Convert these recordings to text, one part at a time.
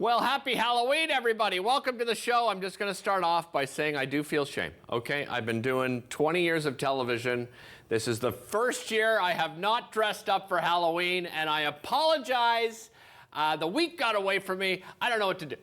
Well, happy Halloween, everybody. Welcome to the show. I'm just going to start off by saying I do feel shame, okay? I've been doing 20 years of television. This is the first year I have not dressed up for Halloween, and I apologize. The week got away from me. I don't know what to do.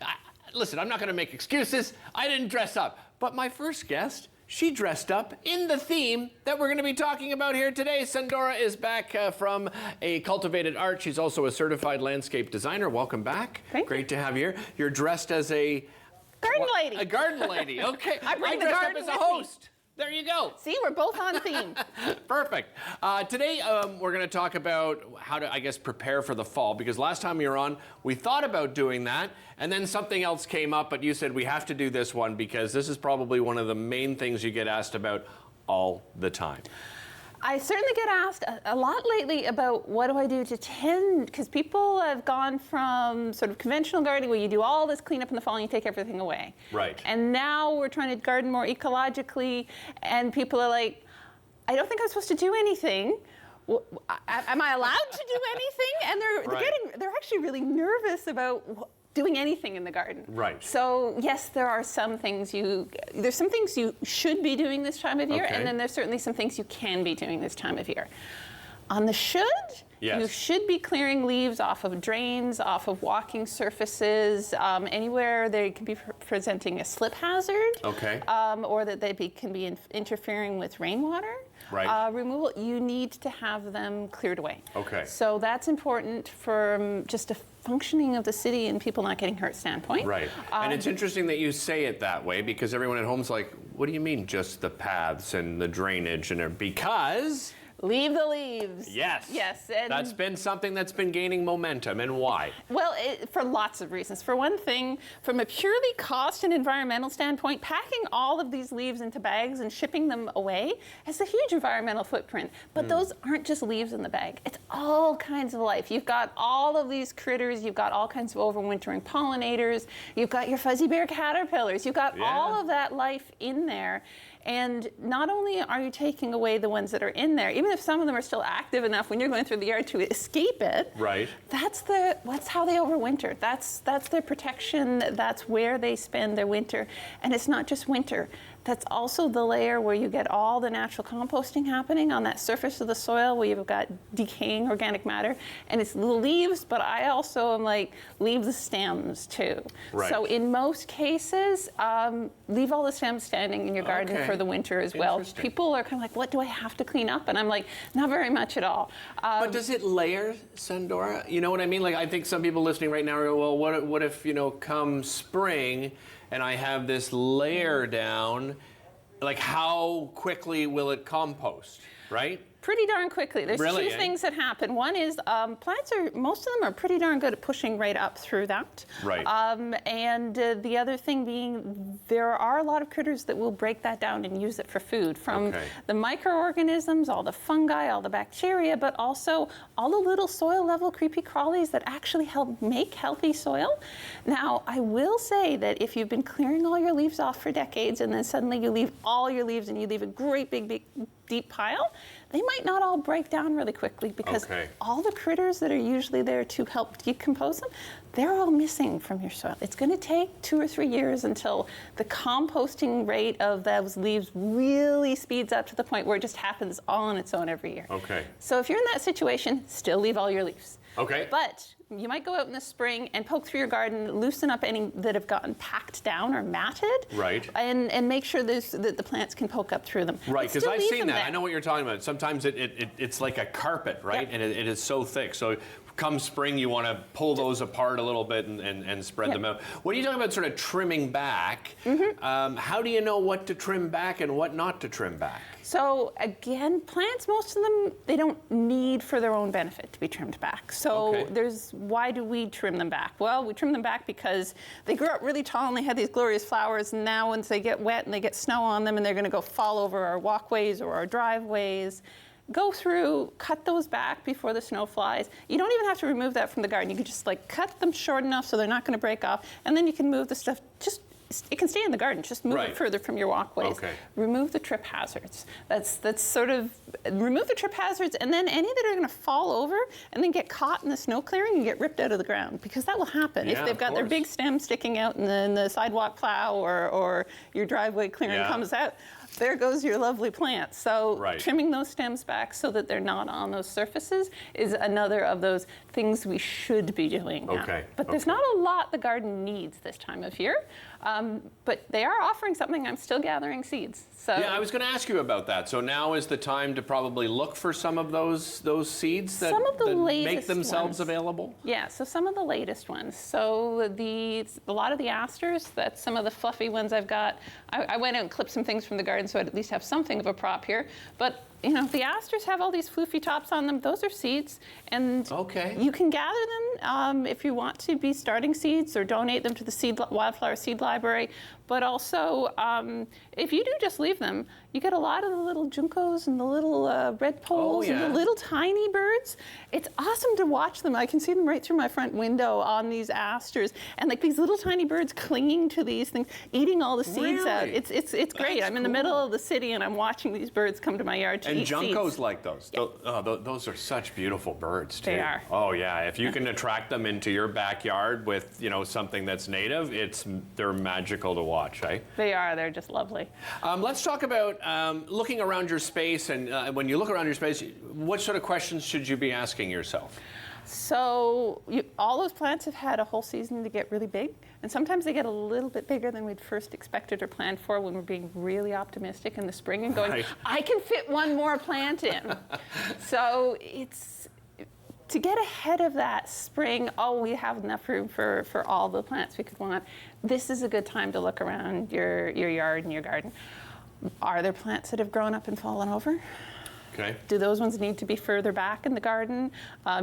Listen, I'm not going to make excuses. I didn't dress up. But my first guest, she dressed up in the theme that we're going to be talking about here today. Sandora is back from a Cultivated Art. She's also a certified landscape designer. Welcome back. Great to have you here. You're dressed as a garden lady. A garden lady. Okay. I bring the dressed garden up as a with host. me. There you go. See, we're both on theme. Perfect. Today, we're going to talk about how to, I guess, prepare for the fall, because last time you were on, we thought about doing that, and then something else came up, but you said we have to do this one because this is probably one of the main things you get asked about all the time. I certainly get asked a lot lately about what do I do to tend, because people have gone from sort of conventional gardening where you do all this cleanup in the fall and you take everything away. Right. And now we're trying to garden more ecologically, and people are like, I don't think I'm supposed to do anything. Am I allowed to do anything? And they're actually really nervous about doing anything in the garden. Right. So yes, there are some things there's some things you should be doing this time of year, and then there's certainly some things you can be doing this time of year. On the should, you should be clearing leaves off of drains, off of walking surfaces, anywhere they can be presenting a slip hazard, or that they can be interfering with rainwater removal. You need to have them cleared away. Okay. So that's important for just a functioning of the city and people not getting hurt standpoint. Right. And it's interesting that you say it that way, because everyone at home's like, what do you mean just the paths and the drainage? And because... Leave the leaves. Yes. Yes. And that's been something that's been gaining momentum. And why? Well, for lots of reasons. For one thing, from a purely cost and environmental standpoint, packing all of these leaves into bags and shipping them away has a huge environmental footprint. But those aren't just leaves in the bag. It's all kinds of life. You've got all of these critters. You've got all kinds of overwintering pollinators. You've got your fuzzy bear caterpillars. You've got all of that life in there. And not only are you taking away the ones that are in there, even if some of them are still active enough when you're going through the yard to escape it, that's how they overwinter. That's their protection. That's where they spend their winter. And it's not just winter. That's also the layer where you get all the natural composting happening on that surface of the soil where you've got decaying organic matter. And it's the leaves, but I also am like, leave the stems too. Right. So in most cases, leave all the stems standing in your garden for the winter as well. People are kind of like, what do I have to clean up? And I'm like, not very much at all. But does it layer, Sandora? You know what I mean? Like, I think some people listening right now are going, well, what if, come spring and I have this layer down, like how quickly will it compost, right? Pretty darn quickly. There's two things that happen. One is plants most of them are pretty darn good at pushing right up through that. Right. And the other thing being, there are a lot of critters that will break that down and use it for food, from the microorganisms, all the fungi, all the bacteria, but also all the little soil level creepy crawlies that actually help make healthy soil. Now, I will say that if you've been clearing all your leaves off for decades and then suddenly you leave all your leaves and you leave a great big deep pile, they might not all break down really quickly, because all the critters that are usually there to help decompose them, they're all missing from your soil. It's going to take 2 or 3 years until the composting rate of those leaves really speeds up to the point where it just happens all on its own every year. So if you're in that situation, still leave all your leaves. But you might go out in the spring and poke through your garden, loosen up any that have gotten packed down or matted, and make sure that the plants can poke up through them. Right, because I've seen that. I know what you're talking about. Sometimes it's like a carpet, right? And it is so thick. So come spring, you want to pull those apart a little bit and spread them out. When you talk about sort of trimming back, how do you know what to trim back and what not to trim back? So again, plants, most of them, they don't need for their own benefit to be trimmed back. So why do we trim them back? Well, we trim them back because they grew up really tall and they had these glorious flowers, and now once they get wet and they get snow on them and they're going to go fall over our walkways or our driveways, go through, cut those back before the snow flies. You don't even have to remove that from the garden. You can just cut them short enough so they're not going to break off, and then you can move the stuff just it can stay in the garden. Just move it further from your walkways. Okay. Remove the trip hazards. That's sort of, remove the trip hazards, and then any that are going to fall over and then get caught in the snow clearing and get ripped out of the ground, because that will happen. Yeah, if they've got their big stem sticking out and the sidewalk plow or your driveway clearing comes out, there goes your lovely plant. So trimming those stems back so that they're not on those surfaces is another of those things we should be doing now. But there's not a lot the garden needs this time of year. But they are offering something. I'm still gathering seeds. So yeah, I was going to ask you about that. So now is the time to probably look for some of those seeds that, that make themselves available? Yeah, so some of the latest ones. So a lot of the asters, that's some of the fluffy ones I've got. I went out and clipped some things from the garden so I'd at least have something of a prop here. But you know, the asters have all these floofy tops on them. Those are seeds, and you can gather them if you want to be starting seeds or donate them to the wildflower seed library. But also, if you do just leave them, you get a lot of the little juncos and the little redpolls and the little tiny birds. It's awesome to watch them. I can see them right through my front window on these asters, and like these little tiny birds clinging to these things, eating all the seeds out. It's great. I'm in the middle of the city, and I'm watching these birds come to my yard to eat juncos seeds. like those. Those are such beautiful birds too. They are. Oh yeah, if you can attract them into your backyard with something that's native, they're magical to watch, eh? They are. They're just lovely. Let's talk about looking around your space, and when you look around your space, what sort of questions should you be asking yourself? So all those plants have had a whole season to get really big, and sometimes they get a little bit bigger than we'd first expected or planned for when we're being really optimistic in the spring and going, I can fit one more plant in. So it's to get ahead of that spring, we have enough room for all the plants we could want. This is a good time to look around your yard and your garden. Are there plants that have grown up and fallen over? Okay. Do those ones need to be further back in the garden?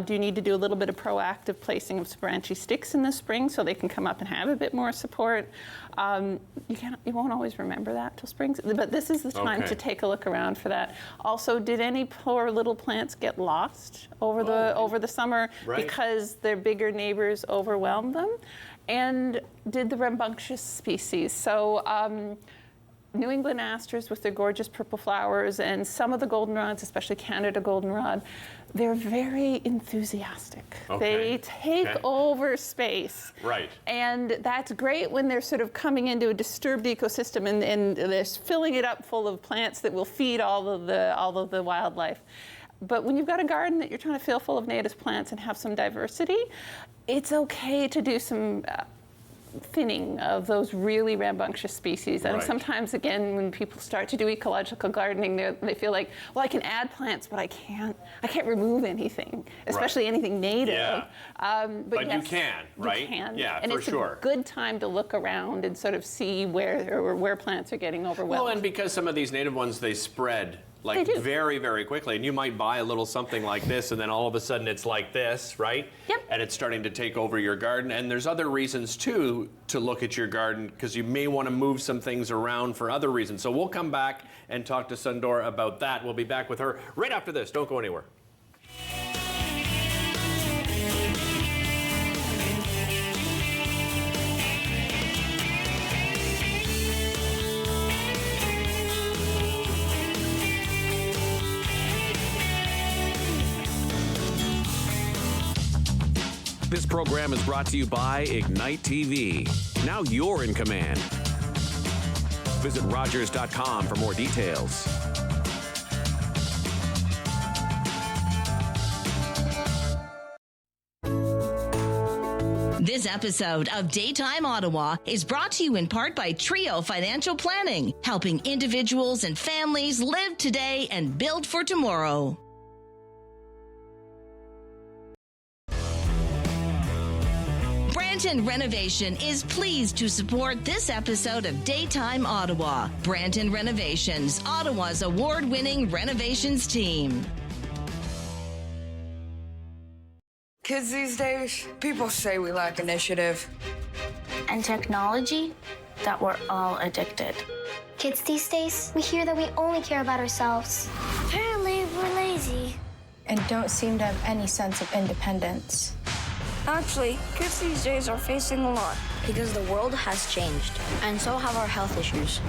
Do you need to do a little bit of proactive placing of branchy sticks in the spring so they can come up and have a bit more support? You won't always remember that till spring, but this is the time to take a look around for that. Also, did any poor little plants get lost over the summer because their bigger neighbors overwhelmed them? And did the rambunctious species? So. New England asters with their gorgeous purple flowers and some of the goldenrods, especially Canada goldenrod, they're very enthusiastic. They take over space. Right. And that's great when they're sort of coming into a disturbed ecosystem and they're filling it up full of plants that will feed all of the wildlife. But when you've got a garden that you're trying to fill full of native plants and have some diversity, it's okay to do some thinning of those really rambunctious species. And sometimes, again, when people start to do ecological gardening, they feel like, well, I can add plants, but I can't remove anything, especially anything native. Yeah. But yes, you can, right? You can. Yeah, and for it's sure. a good time to look around and sort of see where plants are getting overwhelmed. Well, and because some of these native ones, they spread like very, very quickly. And you might buy a little something like this, and then all of a sudden it's like this, right? Yep. And it's starting to take over your garden. And there's other reasons, too, to look at your garden, because you may want to move some things around for other reasons. So we'll come back and talk to Sundora about that. We'll be back with her right after this. Don't go anywhere. This program is brought to you by Ignite TV. Now you're in command. Visit Rogers.com for more details. This episode of Daytime Ottawa is brought to you in part by Trio Financial Planning, helping individuals and families live today and build for tomorrow. Branton Renovation is pleased to support this episode of Daytime Ottawa. Branton Renovations, Ottawa's award-winning renovations team. Kids these days, people say we lack initiative. And technology, that we're all addicted. Kids these days, we hear that we only care about ourselves. Apparently, we're lazy. And don't seem to have any sense of independence. Actually, kids these days are facing a lot. Because the world has changed, and so have our health issues.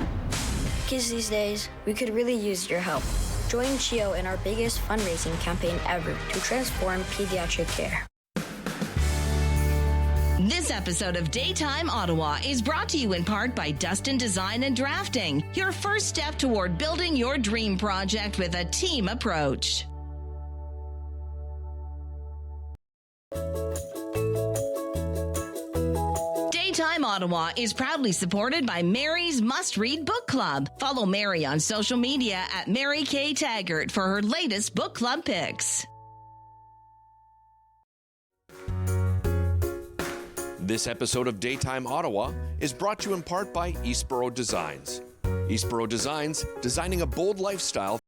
Kids these days, we could really use your help. Join CHIO in our biggest fundraising campaign ever to transform pediatric care. This episode of Daytime Ottawa is brought to you in part by Dustin Design and Drafting, your first step toward building your dream project with a team approach. Daytime Ottawa is proudly supported by Mary's Must Read Book Club. Follow Mary on social media at Mary K. Taggart for her latest book club picks. This episode of Daytime Ottawa is brought to you in part by Eastboro Designs. Eastboro Designs, designing a bold lifestyle